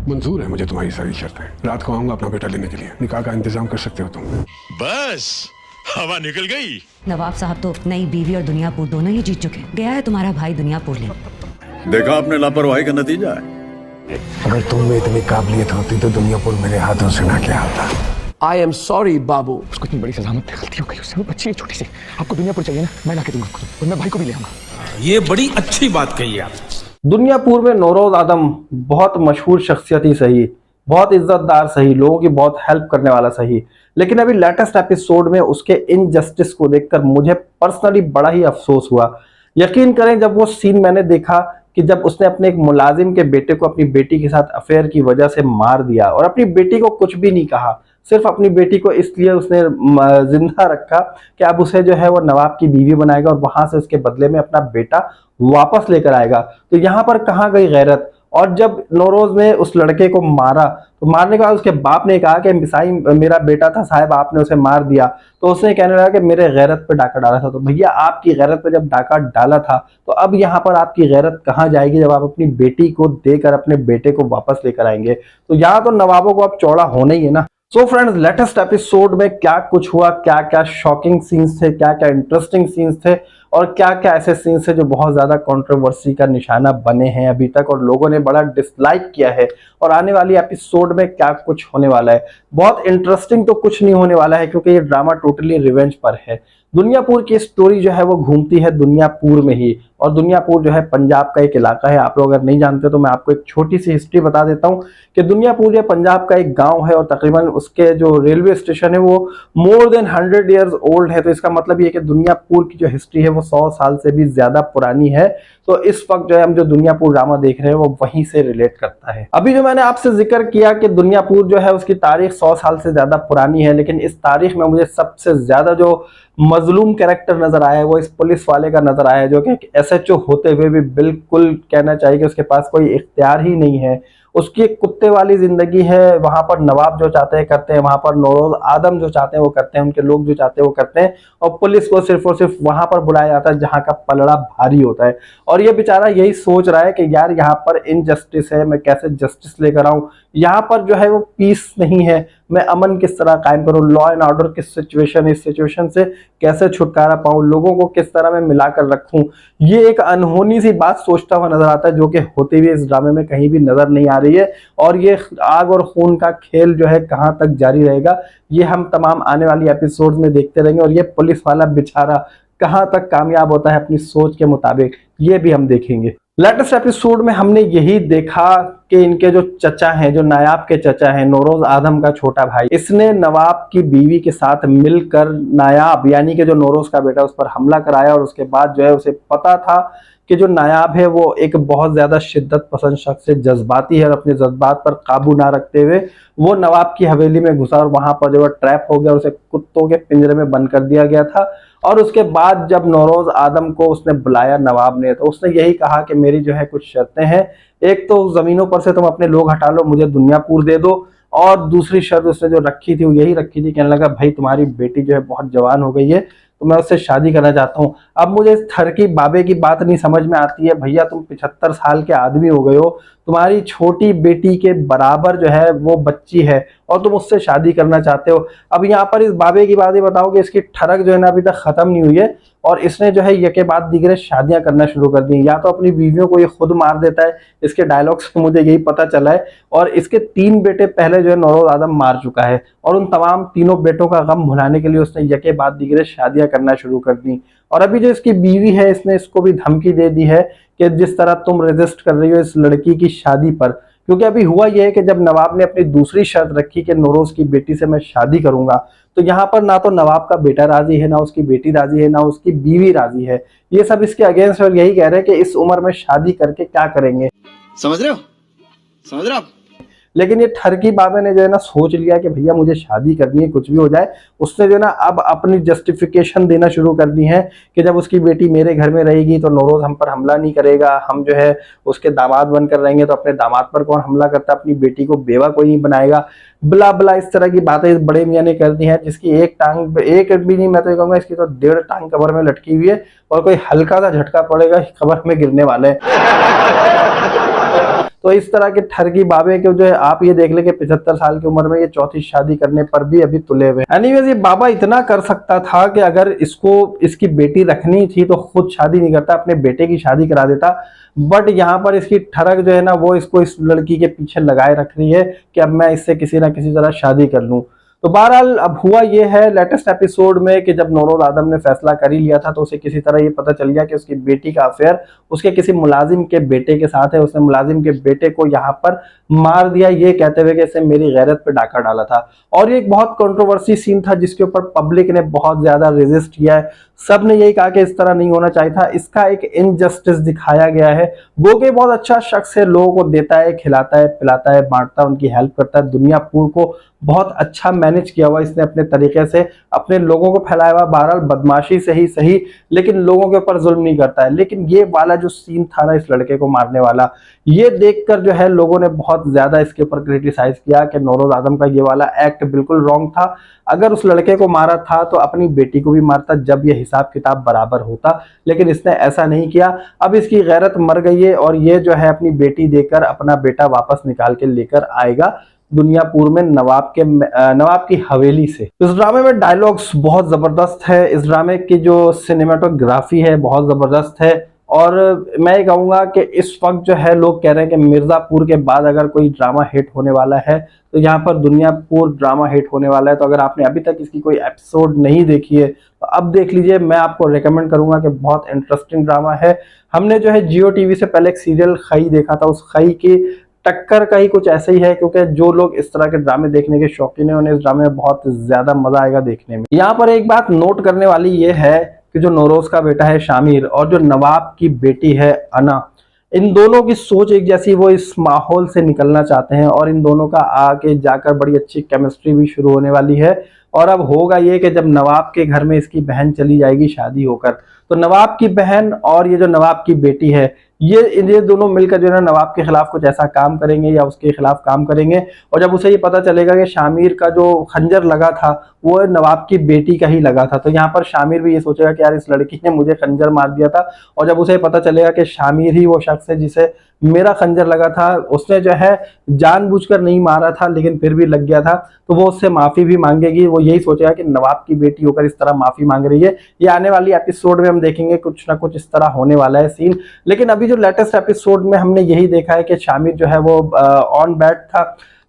मंजूर है मुझे तुम्हारी सारी शर्तें। रात को आऊंगा अपना बेटा लेने के लिए। निकाह का इंतजाम कर सकते हो तुम। बस हवा निकल गई। नवाब साहब तो नई बीवी और दुनियापुर दोनों ही जीत चुके। गया है तुम्हारा भाई दुनियापुर लेने। देखा आपने लापरवाही का नतीजा है। अगर तुम में इतनी काबिलियत होती तो दुनियापुर मेरे हाथों से ना क्या होता। आई एम सॉरी बाबू। उसको इतनी बड़ी सजा मत, गलती हो गई उससे, वो बच्ची है छोटी सी। आपको दुनियापुर चाहिए ना, मैं लाके दूंगा आपको, और मैं भाई को भी ले आऊंगा। ये बड़ी अच्छी बात कही आप। दुनियापुर में नौरोज आदम बहुत मशहूर शख्सियत ही सही, बहुत इज्जतदार सही, लोगों की बहुत हेल्प करने वाला सही, लेकिन अभी लेटेस्ट एपिसोड में उसके इनजस्टिस को देखकर मुझे पर्सनली बड़ा ही अफसोस हुआ। यकीन करें, जब वो सीन मैंने देखा कि जब उसने अपने एक मुलाजिम के बेटे को अपनी बेटी के साथ अफेयर की वजह से मार दिया और अपनी बेटी को कुछ भी नहीं कहा, सिर्फ अपनी बेटी को इसलिए उसने जिंदा रखा कि अब उसे जो है वो नवाब की बीवी बनाएगा और वहां से उसके बदले में अपना बेटा वापस लेकर आएगा। तो यहाँ पर कहाँ गई गैरत? और जब नौरोज ने उस लड़के को मारा तो मारने के बाद उसके बाप ने कहा कि मिसाई मेरा बेटा था साहब, आपने उसे मार दिया। तो उसने कहने लगा कि मेरे गैरत पे डाका डाला था। तो भैया, आपकी गैरत पे जब डाका डाला था तो अब यहाँ पर आपकी गैरत कहाँ जाएगी जब आप अपनी बेटी को देकर अपने बेटे को वापस लेकर आएंगे? तो यहाँ तो नवाबों को अब चौड़ा होना ही है ना। सो फ्रेंड्स, लेटेस्ट एपिसोड में क्या कुछ हुआ, क्या क्या शॉकिंग सीन्स थे, क्या क्या इंटरेस्टिंग सीन्स थे और क्या क्या ऐसे सीन्स थे जो बहुत ज्यादा कंट्रोवर्सी का निशाना बने हैं अभी तक और लोगों ने बड़ा डिसलाइक किया है, और आने वाली एपिसोड में क्या कुछ होने वाला है। बहुत इंटरेस्टिंग तो कुछ नहीं होने वाला है क्योंकि ये ड्रामा टोटली रिवेंज पर है। दुनियापुर की स्टोरी जो है वो घूमती है दुनियापुर में ही, और दुनियापुर जो है पंजाब का एक इलाका है। आप लोग अगर नहीं जानते तो मैं आपको एक छोटी सी हिस्ट्री बता देता हूँ कि दुनियापुर जो पंजाब का एक गांव है और तकरीबन उसके जो रेलवे स्टेशन है वो मोर देन 100 ईयर्स ओल्ड है। तो इसका मतलब ये कि दुनियापुर की जो हिस्ट्री है वो 100 साल से भी ज्यादा पुरानी है। तो इस वक्त जो है हम जो दुनियापुर ड्रामा देख रहे हैं वो वहीं से रिलेट करता है। अभी जो मैंने आपसे जिक्र किया कि दुनियापुर जो है उसकी तारीख 100 साल से ज्यादा पुरानी है, लेकिन इस तारीख में मुझे सबसे ज्यादा जो मजलूम कैरेक्टर नजर आया है वो इस पुलिस वाले का नजर आया है, जो कि एसएचओ होते हुए भी बिल्कुल कहना चाहिए कि उसके पास कोई इख्तियार ही नहीं है। उसकी एक कुत्ते वाली जिंदगी है। वहां पर नवाब जो चाहते हैं करते हैं, वहां पर नौरोज आदम जो चाहते हैं वो करते हैं, उनके लोग जो चाहते हैं वो करते हैं, और पुलिस को सिर्फ और सिर्फ वहां पर बुलाया जाता है जहां का पलड़ा भारी होता है। और ये बेचारा यही सोच रहा है कि यार यहाँ पर इनजस्टिस है, मैं कैसे जस्टिस लेकर आऊं। यहाँ पर जो है वो पीस नहीं है, मैं अमन किस तरह कायम करूं, लॉ एंड ऑर्डर की सिचुएशन, इस सिचुएशन से कैसे छुटकारा पाऊं, लोगों को किस तरह मैं मिलाकर रखूं। ये एक अनहोनी सी बात सोचता हुआ नजर आता है जो कि होती हुई इस ड्रामे में कहीं भी नजर नहीं आ रही है। और ये आग और खून का खेल जो है कहां तक जारी रहेगा ये हम तमाम आने वाली एपिसोड्स में देखते रहेंगे, और ये पुलिस वाला बेचारा कहां तक कामयाब होता है अपनी सोच के मुताबिक ये भी हम देखेंगे। लेटेस्ट एपिसोड में हमने यही देखा कि इनके जो चचा हैं, जो नायाब के चचा हैं, नौरोज आदम का छोटा भाई, इसने नवाब की बीवी के साथ मिलकर नायाब यानी कि जो नौरोज का बेटा उस पर हमला कराया, और उसके बाद जो है उसे पता था कि जो नायाब है वो एक बहुत ज्यादा शिद्दत पसंद शख्स है, जज्बाती है, और अपने जज्बात पर काबू ना रखते हुए वो नवाब की हवेली में घुसा और वहां पर जो है ट्रैप हो गया, उसे कुत्तों के पिंजरे में बंद कर दिया गया था। और उसके बाद जब नौरोज आदम को उसने बुलाया नवाब ने, तो उसने यही कहा कि मेरी जो है कुछ शर्तें हैं। एक तो जमीनों पर से तुम अपने लोग हटा लो, मुझे दुनियापुर दे दो, और दूसरी शर्त उसने जो रखी थी वो यही रखी थी, कहने लगा भाई तुम्हारी बेटी जो है बहुत जवान हो गई है तो मैं उससे शादी करना चाहता हूँ। अब मुझे इस थरकी बाबे की बात नहीं समझ में आती है। भैया तुम 75 साल के आदमी हो गए हो, तुम्हारी छोटी बेटी के बराबर जो है वो बच्ची है और तुम उससे शादी करना चाहते हो। अब यहाँ पर इस बाबे की बात ही बताओ कि इसकी ठरक जो है ना अभी तक खत्म नहीं हुई है, और इसने जो है यके बाद दिगरे शादियां करना शुरू कर दी। या तो अपनी बीवियों को ये खुद मार देता है, इसके डायलॉग से मुझे यही पता चला है, और इसके 3 बेटे पहले जो है नौरोज आदम मार चुका है, और उन तमाम तीनों बेटों का गम भुलाने के लिए उसने यके बाद दिगरे शादियां करना शुरू कर दी। और अभी जो इसकी बीवी है इसने इसको भी धमकी दे दी है कि जिस तरह तुम रेजिस्ट कर रही हो इस लड़की की शादी पर, क्योंकि अभी हुआ यह है कि जब नवाब ने अपनी दूसरी शर्त रखी कि नौरोज की बेटी से मैं शादी करूंगा, तो यहाँ पर ना तो नवाब का बेटा राजी है, ना उसकी बेटी राजी है, ना उसकी बीवी राजी है। ये सब इसके अगेंस्ट और यही कह रहे हैं कि इस उम्र में शादी करके क्या करेंगे। समझ रहे हो? समझ रहे हो? लेकिन ये ठरकी बाबे ने जो है ना सोच लिया कि भैया मुझे शादी करनी है कुछ भी हो जाए। उसने जो है ना अब अपनी जस्टिफिकेशन देना शुरू कर दी है कि जब उसकी बेटी मेरे घर में रहेगी तो नौरोज हम पर हमला नहीं करेगा, हम जो है उसके दामाद बनकर रहेंगे तो अपने दामाद पर कौन हमला करता, अपनी बेटी को बेवा कोई नहीं बनाएगा, बला बला इस तरह की बातें इस बड़े मियाँ ने कर दी हैं, जिसकी एक टांग एक भी नहीं, मैं तो कहूँगा इसकी तो 1.5 टांग कबर में लटकी हुई है, और कोई हल्का सा झटका पड़ेगा कबर में गिरने वाले। तो तो इस तरह के ठरकी बाबे के जो है आप ये देख ले कि 75 साल की उम्र में ये चौथी शादी करने पर भी अभी तुले हुए। एनीवेज ये बाबा इतना कर सकता था कि अगर इसको इसकी बेटी रखनी थी तो खुद शादी नहीं करता, अपने बेटे की शादी करा देता। बट यहाँ पर इसकी ठरक जो है ना वो इसको इस लड़की के पीछे लगाए रख रही है कि अब मैं इससे किसी ना किसी तरह शादी कर लूं। तो बहरहाल अब हुआ ये है लेटेस्ट एपिसोड में कि जब नौरोज आदम ने फैसला कर ही लिया था तो उसे किसी तरह ये पता चल गया कि उसकी बेटी का अफेयर उसके किसी मुलाजिम के बेटे के साथ है। उसने मुलाजिम के बेटे को यहाँ पर मार दिया ये कहते हुए कि इसने मेरी गैरत पे डाका डाला था। और ये एक बहुत कंट्रोवर्सी सीन था जिसके ऊपर पब्लिक ने बहुत ज्यादा रेजिस्ट किया है। सब ने यही कहा कि इस तरह नहीं होना चाहिए था। इसका एक इनजस्टिस दिखाया गया है। वो कि बहुत अच्छा शख्स है, लोगों को देता है, खिलाता है, पिलाता है, बांटता है, उनकी हेल्प करता है। दुनियापुर को बहुत अच्छा मैनेज किया हुआ इसने अपने तरीके से, अपने लोगों को फैलाया हुआ। बहरहाल बदमाशी से ही सही लेकिन लोगों के ऊपर जुल्म नहीं करता है। लेकिन ये वाला जो सीन था ना इस लड़के को मारने वाला, ये देखकर जो है लोगों ने बहुत ज्यादा इसके ऊपर क्रिटिसाइज किया कि नौरोज आदम का ये वाला एक्ट बिल्कुल रॉन्ग था। अगर उस लड़के को मारा था तो अपनी बेटी को भी मारता जब ये हिसाब किताब बराबर होता, लेकिन इसने ऐसा नहीं किया। अब इसकी गैरत मर गई है और ये जो है अपनी बेटी देकर अपना बेटा वापस निकाल के लेकर आएगा दुनियापुर में नवाब की हवेली से। इस ड्रामे में डायलॉग्स बहुत जबरदस्त है। इस ड्रामे की जो सिनेमेटोग्राफी है बहुत जबरदस्त है। और मैं ये कहूँगा कि इस वक्त जो है लोग कह रहे हैं कि मिर्जापुर के बाद अगर कोई ड्रामा हिट होने वाला है तो यहाँ पर दुनियापुर ड्रामा हिट होने वाला है। तो अगर आपने अभी तक इसकी कोई एपिसोड नहीं देखी है तो अब देख लीजिए। मैं आपको रेकमेंड करूंगा कि बहुत इंटरेस्टिंग ड्रामा है। हमने जो है जियो टीवी से पहले एक सीरियल खई देखा था, उस खई की टक्कर का ही कुछ ऐसा ही है, क्योंकि जो लोग इस तरह के ड्रामे देखने के शौकीन है उन्हें इस ड्रामे में बहुत ज्यादा मजा आएगा देखने में। यहाँ पर एक बात नोट करने वाली ये है कि जो नौरोज का बेटा है शामिर और जो नवाब की बेटी है अना, इन दोनों की सोच एक जैसी, वो इस माहौल से निकलना चाहते हैं और इन दोनों का आगे जाकर बड़ी अच्छी केमिस्ट्री भी शुरू होने वाली है। और अब होगा ये कि जब नवाब के घर में इसकी बहन चली जाएगी शादी होकर, तो नवाब की बहन और ये जो नवाब की बेटी है ये दोनों मिलकर जो है ना नवाब के खिलाफ कुछ ऐसा काम करेंगे या उसके खिलाफ काम करेंगे। और जब उसे ये पता चलेगा कि शामिर का जो खंजर लगा था वो नवाब की बेटी का ही लगा था, तो यहाँ पर शामिर भी ये सोचेगा कि यार इस लड़की ने मुझे खंजर मार दिया था। और जब उसे पता चलेगा कि शामिर ही वो शख्स है जिसे मेरा खंजर लगा था, उसने जो है जानबूझकर नहीं मारा था लेकिन फिर भी लग गया था, तो वो उससे माफी भी मांगेगी। वो यही सोचेगा कि नवाब की बेटी होकर इस तरह माफी मांग रही है। ये आने वाली एपिसोड में हम देखेंगे कुछ ना कुछ इस तरह होने वाला है सीन। लेकिन अभी जो लेटेस्ट एपिसोड में हमने यही देखा है कि शामिर जो है वो ऑन बेड था,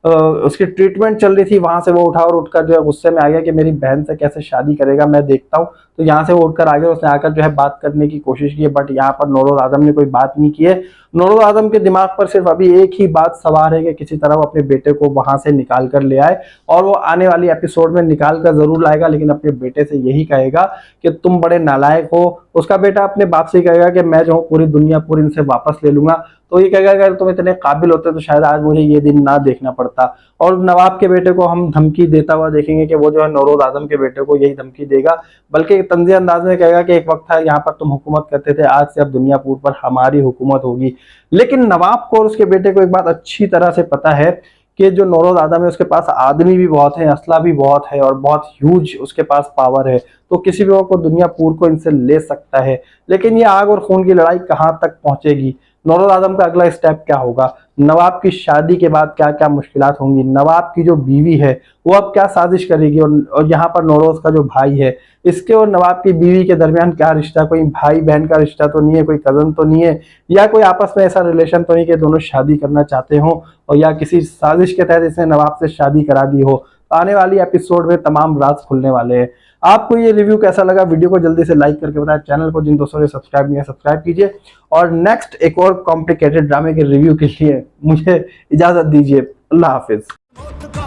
उसकी ट्रीटमेंट चल रही थी, वहां से वो उठा और उठकर जो है गुस्से में आ गया कि मेरी बहन से कैसे शादी करेगा, मैं देखता हूँ। तो यहाँ से वो उठकर आ गया, उसने आकर जो है बात करने की कोशिश की, बट यहाँ पर नौरोज आदम ने कोई बात नहीं की है। नौरोज आदम के दिमाग पर सिर्फ अभी एक ही बात सवार है कि किसी तरह वो अपने बेटे को वहां से निकाल कर ले आए, और वो आने वाली एपिसोड में निकाल कर जरूर लाएगा, लेकिन अपने बेटे से यही कहेगा कि तुम बड़े नालायक हो। उसका बेटा अपने बाप से कहेगा कि मैं जो हूँ पूरी दुनिया पूरी इनसे वापस ले लूंगा। तो ये कहेगा अगर तुम इतने काबिल होते तो शायद आज मुझे ये दिन ना देखना पड़ता। और नवाब के बेटे को हम धमकी देता हुआ देखेंगे कि वो जो है नौरोज आदम के बेटे को यही धमकी देगा, बल्कि तंज़ी अंदाज में कहेगा कि एक वक्त था यहाँ पर तुम हुकूमत करते थे, आज से अब दुनियापुर पर हमारी हुकूमत होगी। लेकिन नवाब को और उसके बेटे को एक बात अच्छी तरह से पता है कि जो नौरोज आदम है उसके पास आदमी भी बहुत है, असला भी बहुत है और बहुत ह्यूज उसके पास पावर है, तो किसी भी वक्त को दुनियापुर को इनसे ले सकता है। लेकिन ये आग और खून की लड़ाई कहाँ तक पहुंचेगी, नौरोज आदम का अगला स्टेप क्या होगा, नवाब की शादी के बाद क्या क्या मुश्किलात होंगी, नवाब की जो बीवी है वो अब क्या साजिश करेगी, और यहाँ पर नौरोज का जो भाई है इसके और नवाब की बीवी के दरमियान क्या रिश्ता, कोई भाई बहन का रिश्ता तो नहीं है, कोई कजन तो नहीं है, या कोई आपस में ऐसा रिलेशन तो नहीं कि दोनों शादी करना चाहते हो और या किसी साजिश के तहत इसने नवाब से शादी करा दी हो। आने वाली एपिसोड में तमाम राज खुलने वाले हैं। आपको ये रिव्यू कैसा लगा, वीडियो को जल्दी से लाइक करके बताएं। चैनल को जिन दोस्तों ने सब्सक्राइब नहीं किया सब्सक्राइब कीजिए, और नेक्स्ट एक और कॉम्प्लिकेटेड ड्रामे के रिव्यू के लिए मुझे इजाजत दीजिए। अल्लाह हाफिज।